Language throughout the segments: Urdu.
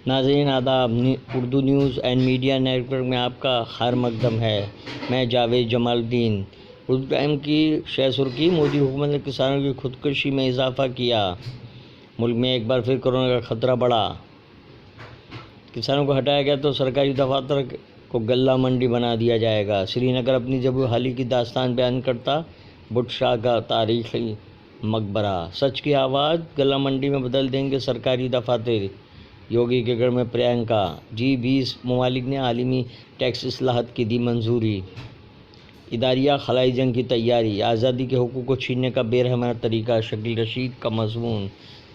ناظرین آداب، Urdu news and media network میں آپ کا خیر مقدم ہے۔ میں جاوید جمال الدین۔ اردو ٹائم کی شہ سرخی: مودی حکومت نے کسانوں کی خودکشی میں اضافہ کیا، ملک میں ایک بار پھر کورونا کا خطرہ بڑھا۔ کسانوں کو ہٹایا گیا تو سرکاری دفاتر کو غلہ منڈی بنا دیا جائے گا۔ سری نگر اپنی جب حالی کی داستان بیان کرتا، بٹ شاہ کا تاریخی مقبرہ۔ سچ کی آواز: غلہ منڈی میں بدل دیں گے سرکاری دفاتر، یوگی کے گڑھ میں پرینکا۔ G20 ممالک نے عالمی ٹیکس اصلاحات کی دی منظوری۔ اداریہ خلائی جنگ کی تیاری: آزادی کے حقوق کو چھیننے کا بے رحمانہ طریقہ۔ شکیل رشید کا مضمون۔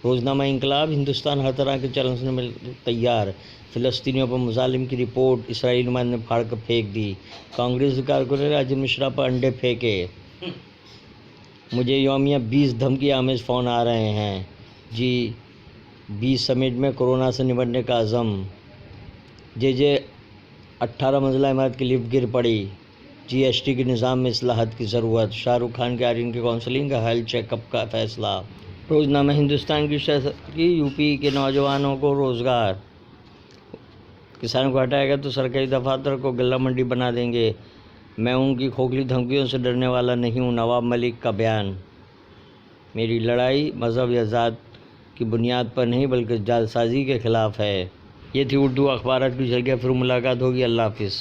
روزنامہ انقلاب: ہندوستان ہر طرح کے چیلنج میں تیار، فلسطینیوں پر مظالم کی رپورٹ اسرائیلی نمائندے نے پھاڑ کر پھینک دی۔ کانگریس کارکنوں نے راجن مشرا پر انڈے پھینکے۔ مجھے یومیہ 20 دھمکی آمیز فون آ رہے ہیں۔ G20 سمٹ میں کورونا سے نمٹنے کا عزم۔ JJ 18 منزلہ عمارت کی لفٹ گر پڑی۔ GST کے نظام میں اصلاحات کی ضرورت۔ شاہ رخ خان کے آرین کی کونسلنگ کا ہیلتھ چیک اپ کا فیصلہ۔ روزنامہ ہندوستان کی شہ سرخی: UP کے نوجوانوں کو روزگار۔ کسانوں کو ہٹایا گیا تو سرکاری دفاتر کو غلہ منڈی بنا دیں گے۔ میں ان کی کھوکھلی دھمکیوں سے ڈرنے والا نہیں ہوں، نواب ملک کا بیان۔ میری لڑائی مذہب یا ذات کی بنیاد پر نہیں بلکہ جعلسازی کے خلاف ہے۔ یہ تھی اردو اخبارات کی جھلکیاں، پھر ملاقات ہوگی۔ اللہ حافظ۔